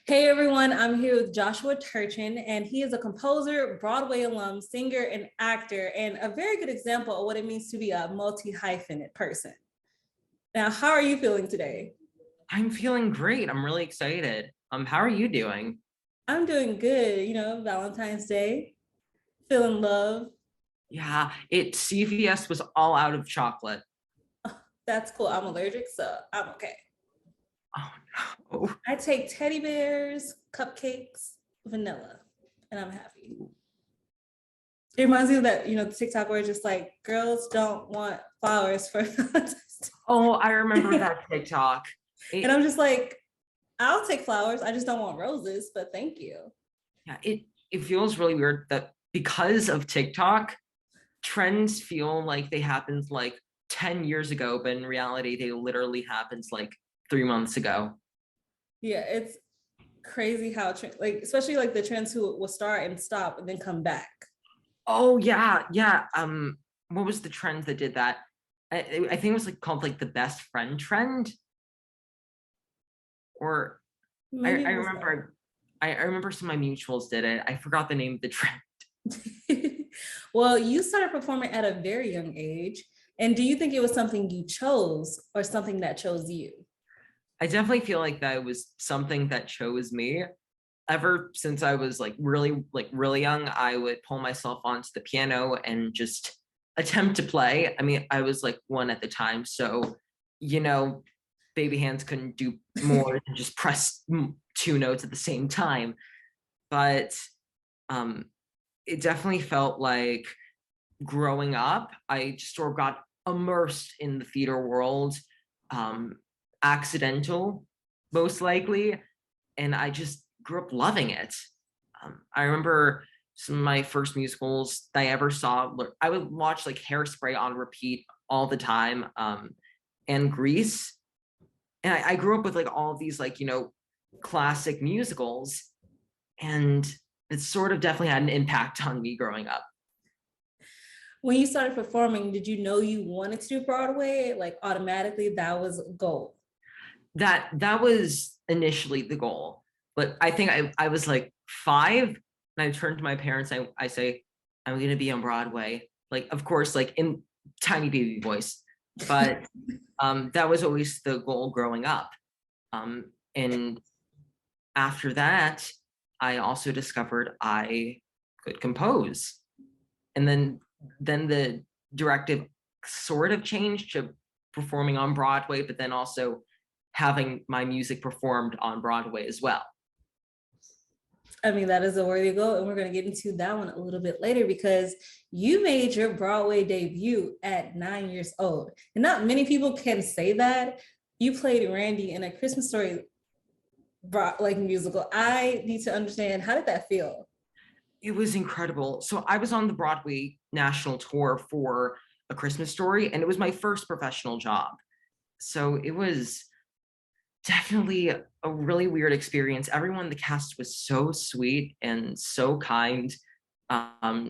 Hey everyone, I'm here with Joshua Turchin, and he is a composer, Broadway alum, singer, and actor, and a very good example of what it means to be a multi-hyphenate person. Now, how are you feeling today? I'm feeling great. I'm really excited. How are you doing? I'm doing good, Valentine's Day, feeling love. Yeah, CVS was all out of chocolate. That's cool. I'm allergic, so I'm okay. Oh no. I take teddy bears, cupcakes, vanilla, and I'm happy. It reminds me of that, the TikTok where it's just like, girls don't want flowers for Valentine's Day. Oh, I remember that TikTok. And I'm just like, I'll take flowers. I just don't want roses, but thank you. Yeah, it feels really weird that because of TikTok, trends feel like they happened like 10 years ago, but in reality, they literally happened like 3 months ago. Yeah, it's crazy how especially like the trends who will start and stop and then come back. Oh yeah, yeah. What was the trend that did that? I think it was like called like the best friend trend. Or I remember I remember some of my mutuals did it. I forgot the name of the trend. Well, you started performing at a very young age. And do you think it was something you chose or something that chose you? I definitely feel like that was something that chose me. Ever since I was like really young, I would pull myself onto the piano and just attempt to play. I mean, I was like one at the time, so baby hands couldn't do more than just press two notes at the same time. But it definitely felt like growing up, I just sort of got immersed in the theater world, accidental, most likely, and I just grew up loving it. I remember some of my first musicals that I ever saw. I would watch like Hairspray on repeat all the time, and Grease. And I grew up with like all of these like, classic musicals, and it sort of definitely had an impact on me growing up. When you started performing, did you know you wanted to do Broadway? Like automatically that was a goal? That was initially the goal, but I think I was like 5 and I turned to my parents. I say, I'm going to be on Broadway. Like, of course, like in tiny baby voice, but that was always the goal growing up. And after that, I also discovered I could compose. And then the directive sort of changed to performing on Broadway, but then also having my music performed on Broadway as well. I mean, that is a worthy goal, and we're going to get into that one a little bit later because you made your Broadway debut at 9 years old. And not many people can say that. You played Randy in A Christmas Story like musical. I need to understand, how did that feel? It was incredible. So I was on the Broadway National Tour for A Christmas Story, and it was my first professional job. So it was definitely a really weird experience. Everyone in the cast was so sweet and so kind,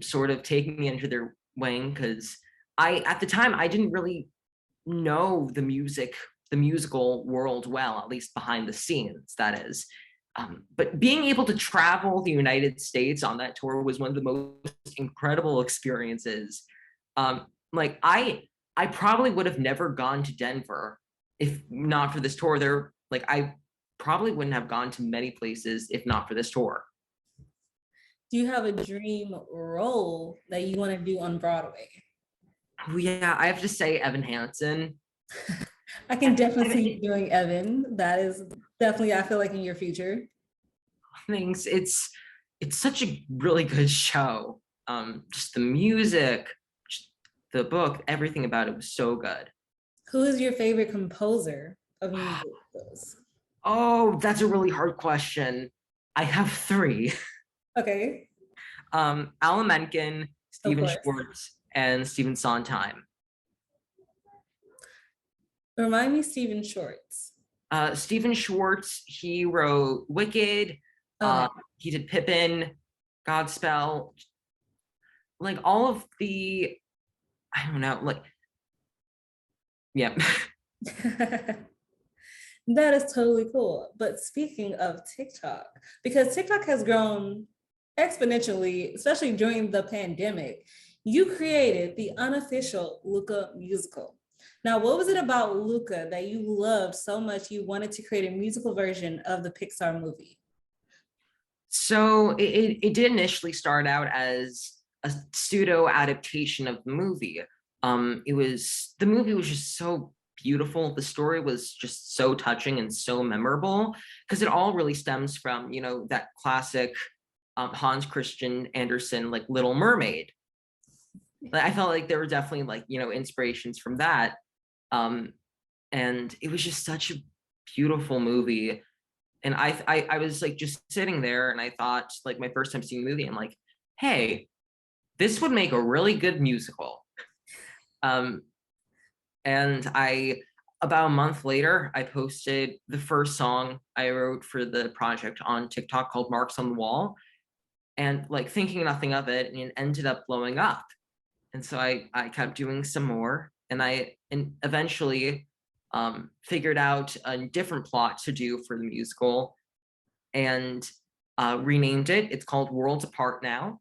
sort of taking me under their wing, because at the time, I didn't really know the musical world well, at least behind the scenes, that is. But being able to travel the United States on that tour was one of the most incredible experiences. Like I probably would have never gone to Denver if not for this tour. I probably wouldn't have gone to many places if not for this tour. Do you have a dream role that you want to do on Broadway? Oh, yeah, I have to say Evan Hansen. I can definitely see you doing Evan. That is definitely, I feel like, in your future. Thanks. It's such a really good show. Just the music, just the book, everything about it was so good. Who is your favorite composer of musicals? Oh, that's a really hard question. I have 3. Okay. Alan Menken, Of Stephen course. Schwartz, and Stephen Sondheim. Remind me, Stephen Schwartz. Stephen Schwartz, he wrote Wicked. Okay. He did Pippin, Godspell, like all of the, I don't know, like, yeah. That is totally cool. But speaking of TikTok, because TikTok has grown exponentially, especially during the pandemic, you created the unofficial Luca Musical. Now, what was it about Luca that you loved so much you wanted to create a musical version of the Pixar movie? So it did initially start out as a pseudo adaptation of the movie. The movie was just so beautiful. The story was just so touching and so memorable because it all really stems from, you know, that classic Hans Christian Andersen, like Little Mermaid. I felt like there were definitely like, you know, inspirations from that. Um, and it was just such a beautiful movie. And I was like just sitting there and I thought, like, my first time seeing the movie, I'm like, hey, this would make a really good musical. Um, and about a month later, I posted the first song I wrote for the project on TikTok called Marks on the Wall, and like thinking nothing of it, and it ended up blowing up. And so I kept doing some more, and eventually figured out a different plot to do for the musical, and renamed it. It's called Worlds Apart now.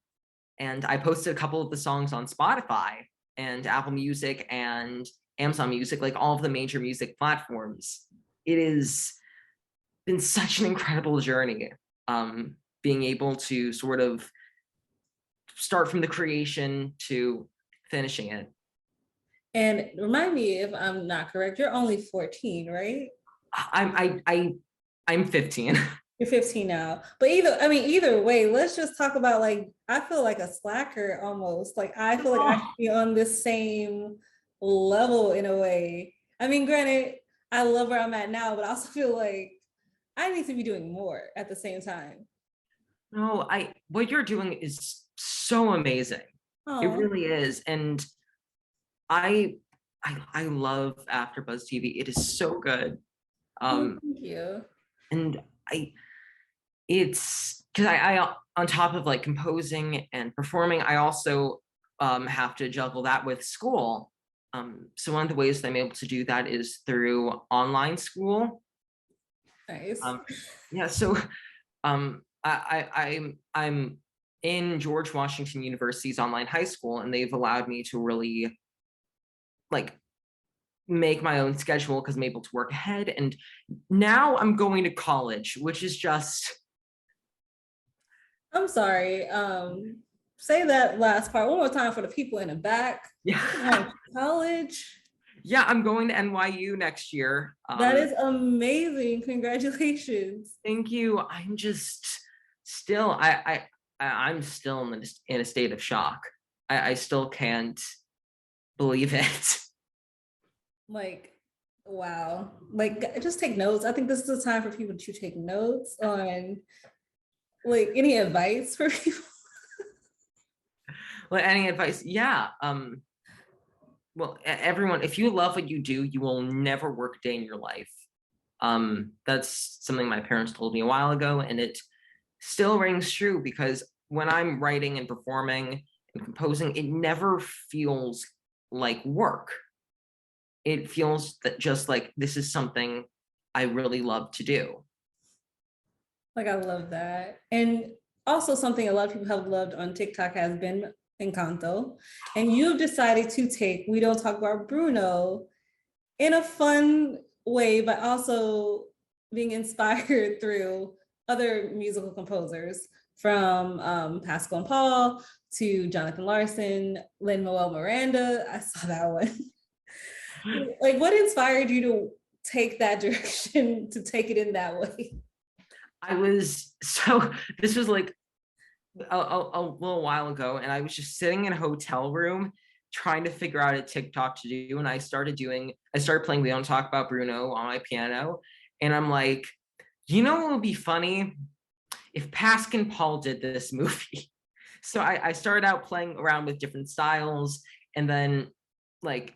And I posted a couple of the songs on Spotify and Apple Music and Amazon Music, like all of the major music platforms. It has been such an incredible journey, being able to sort of start from the creation to finishing it. And remind me if I'm not correct, you're only 14, right? I'm 15. You're 15 now. But either way, let's just talk about, like, I feel like a slacker almost. Like, I feel like I should be on this same level in a way. I mean, granted, I love where I'm at now, but I also feel like I need to be doing more at the same time. No, what you're doing is so amazing. It Oh, really is. And I I love AfterBuzz TV. It is so good. well, Um, thank you. and it's because I on top of like composing and performing, I also have to juggle that with school. So one of the ways that I'm able to do that is through online school. Nice. Um, yeah, so I'm in George Washington University's online high school, and they've allowed me to really like make my own schedule because I'm able to work ahead. And now I'm going to college, which is just I'm sorry. Say that last part one more time for the people in the back. yeah. College. Yeah, I'm going to NYU next year. That is amazing. Congratulations. Thank you. I'm just still I'm still in a state of shock. I still can't believe it. Like, wow. Like, just take notes. I think this is the time for people to take notes on, like, any advice for people. Well, any advice? Yeah. Well, everyone, if you love what you do, you will never work a day in your life. That's something my parents told me a while ago, and it still rings true because when I'm writing and performing and composing, it never feels like work. It feels that just like this is something I really love to do. Like, I love that. And also, something a lot of people have loved on TikTok has been Encanto. And you've decided to take We Don't Talk About Bruno in a fun way, but also being inspired through other musical composers, from Pascal and Paul to Jonathan Larson, Lin-Manuel Miranda. I saw that one. Like, what inspired you to take that direction, to take it in that way? This was like a little while ago, and I was just sitting in a hotel room trying to figure out a TikTok to do, and I started playing We Don't Talk About Bruno on my piano, and I'm like, you know what would be funny if Pascal and Paul did this movie. So I started out playing around with different styles, and then like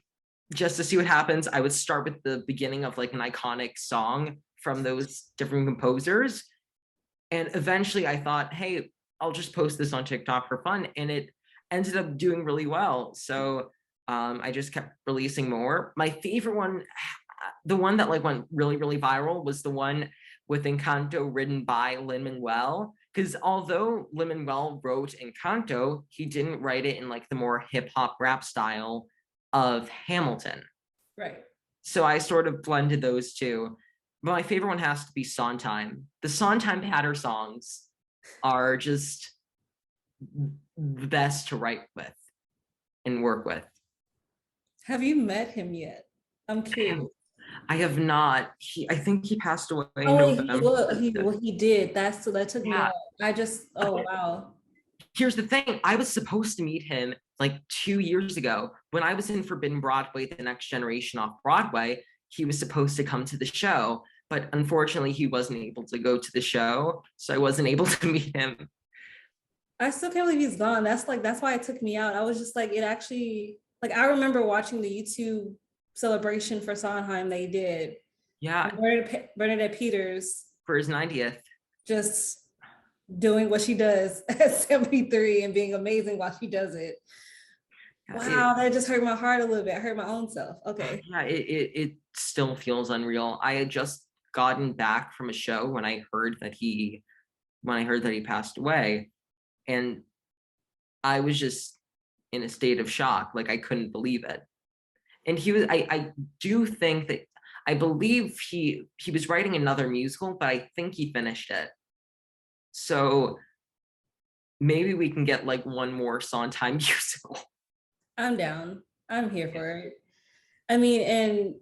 just to see what happens, I would start with the beginning of like an iconic song from those different composers. And eventually I thought, hey, I'll just post this on TikTok for fun. And it ended up doing really well. So I just kept releasing more. My favorite one the one that like went really, really viral was the one with Encanto written by Lin-Manuel. Because although Lin-Manuel wrote Encanto, he didn't write it in like the more hip hop rap style of Hamilton. Right. So I sort of blended those two. But my favorite one has to be Sondheim. The Sondheim patter songs are just the best to write with and work with. Have you met him yet? I'm curious. I have not. I think he passed away in Oh, November. he did. That took me Yeah. out. Oh wow. Here's the thing. I was supposed to meet him like 2 years ago when I was in Forbidden Broadway, the next generation off Broadway. He was supposed to come to the show, but unfortunately he wasn't able to go to the show. So I wasn't able to meet him. I still can't believe he's gone. That's why it took me out. I was just like, it actually, like, I remember watching the YouTube celebration for Sondheim they did. Yeah. Bernadette Peters. For his 90th. Just doing what she does at 73 and being amazing while she does it. Wow, that just hurt my heart a little bit. I hurt my own self. Okay. Yeah, it still feels unreal. I had just gotten back from a show when I heard that he passed away. And I was just in a state of shock. Like I couldn't believe it. And I do think that, I believe he was writing another musical, but I think he finished it. So maybe we can get like one more Sondheim musical. I'm down. I'm here for it. I mean, and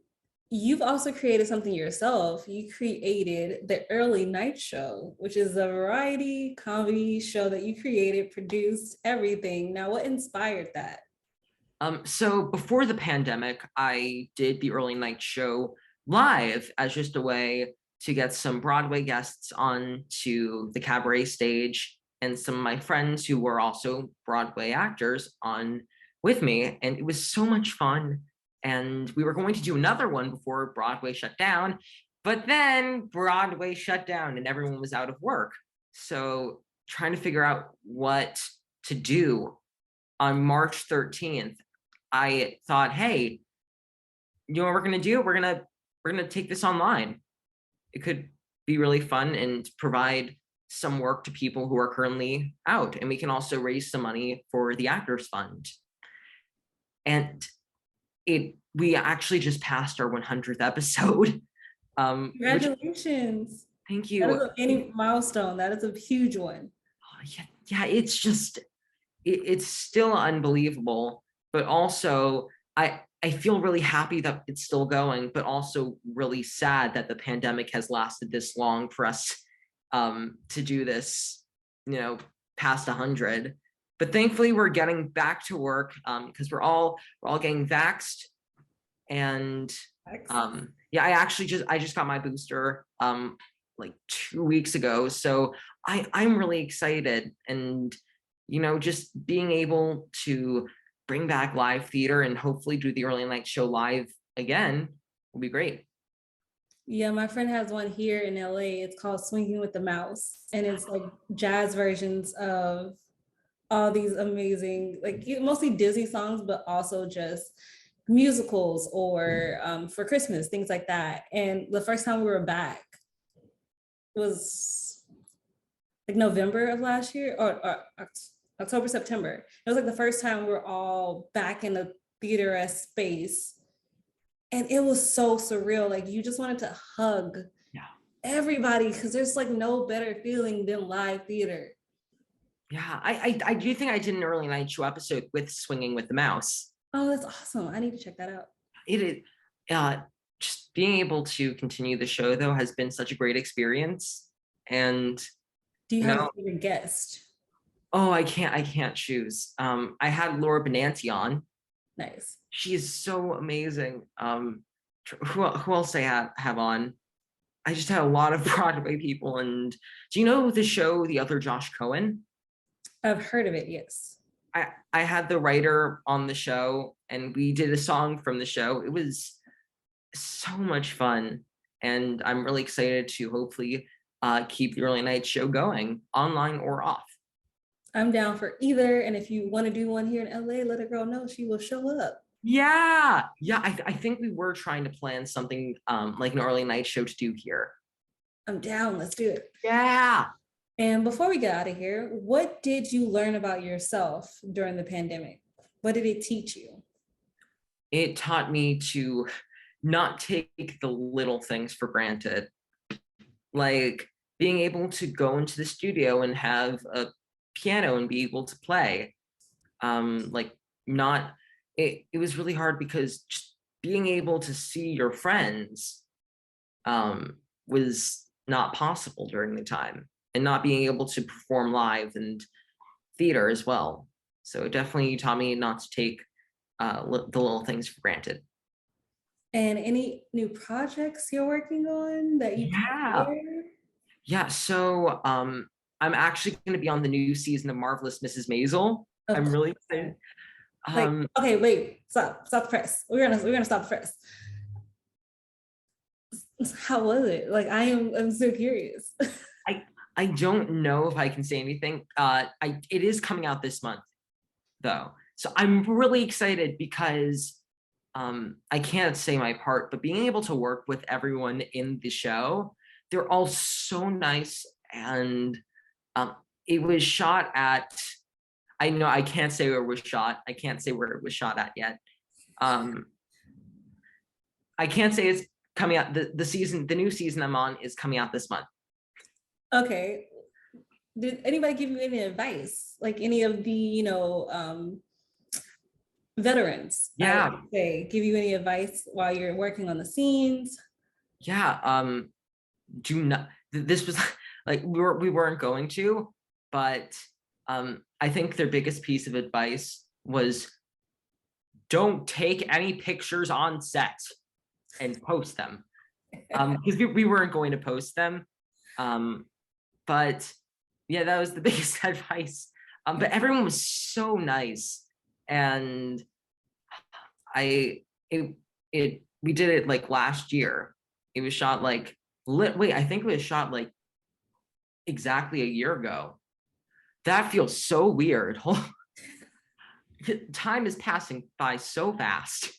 you've also created something yourself. You created the Early Night Show, which is a variety comedy show that you created, produced, everything. Now, what inspired that? So before the pandemic, I did the Early Night Show live as just a way to get some Broadway guests onto the cabaret stage and some of my friends who were also Broadway actors on with me. And it was so much fun. And we were going to do another one before Broadway shut down, but then Broadway shut down and everyone was out of work. So trying to figure out what to do on March 13th, I thought, hey, you know what we're gonna do? We're gonna take this online. It could be really fun and provide some work to people who are currently out. And we can also raise some money for the Actors Fund. And we actually just passed our 100th episode. Congratulations. Thank you. That is any milestone. That is a huge one. Yeah, it's just, it's still unbelievable, but also I feel really happy that it's still going, but also really sad that the pandemic has lasted this long for us to do this, past 100. But thankfully we're getting back to work because we're all getting vaxxed. And yeah, I just got my booster like 2 weeks ago. So I'm really excited, and just being able to bring back live theater and hopefully do the Early Night Show live again will be great. Yeah, my friend has one here in LA. It's called Swinging with the Mouse, and it's like jazz versions of all these amazing, like mostly Disney songs, but also just musicals or for Christmas, things like that. And the first time we were back was like November of last year, or October, September. It was like the first time we were all back in the theater space. And it was so surreal. Like you just wanted to hug everybody, because there's like no better feeling than live theater. Yeah, I do think I did an Early Night Show episode with Swinging with the Mouse. Oh, that's awesome. I need to check that out. It is, just being able to continue the show though has been such a great experience. And do you have a favorite guest? Oh, I can't choose. I had LAURA BENATI on. Nice. She is so amazing. Who else I have on? I just had a lot of Broadway people. And do you know the show The Other Josh Cohen? I've heard of it, yes. I had the writer on the show and we did a song from the show. It was so much fun. And I'm really excited to hopefully keep the Early Night Show going, online or off. I'm down for either. And if you want to do one here in LA, let a girl know, she will show up. Yeah, I think we were trying to plan something like an early night show to do here. I'm down. Let's do it. Yeah. And before we get out of here, what did you learn about yourself during the pandemic? What did it teach you? It taught me to not take the little things for granted. Like being able to go into the studio and have a piano and be able to play. Like not, it was really hard because just being able to see your friends was not possible during the time, and not being able to perform live and theater as well. So it definitely taught me not to take the little things for granted. And any new projects you're working on that you can Yeah. share? Yeah. So I'm actually going to be on the new season of Marvelous Mrs. Maisel. Of I'm course. really excited. Like, okay, wait, stop the press. We're gonna stop the press. How was it? Like, I'm so curious. I don't know if I can say anything. It is coming out this month though. So I'm really excited because I can't say my part, but being able to work with everyone in the show, they're all so nice. And um, it was shot at, I know I can't say where it was shot. I can't say where it was shot at yet. Um, I can't say it's coming out. The new season I'm on is coming out this month. Okay. Did anybody give you any advice? Like any of the, veterans, I Yeah. would say, give you any advice while you're working on the scenes? Yeah. Do not, this was like, we weren't going to, but I think their biggest piece of advice was don't take any pictures on set and post them. Because we weren't going to post them. But yeah, that was the biggest advice. But everyone was so nice. And we did it like last year. It was shot like, I think it was shot like exactly a year ago. That feels so weird. Time is passing by so fast.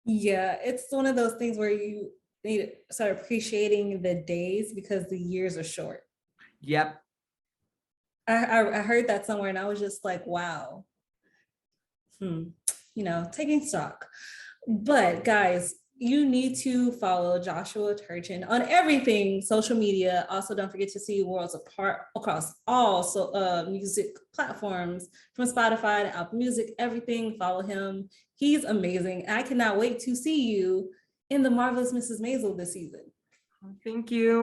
Yeah, it's one of those things where you need to start appreciating the days because the years are short. Yep. I heard that somewhere and I was just like, wow. Taking stock. But guys, you need to follow Joshua Turchin on everything social media. Also, don't forget to see Worlds Apart across all music platforms, from Spotify to Apple Music, everything. Follow him. He's amazing. I cannot wait to see you in the Marvelous Mrs. Maisel this season. Thank you.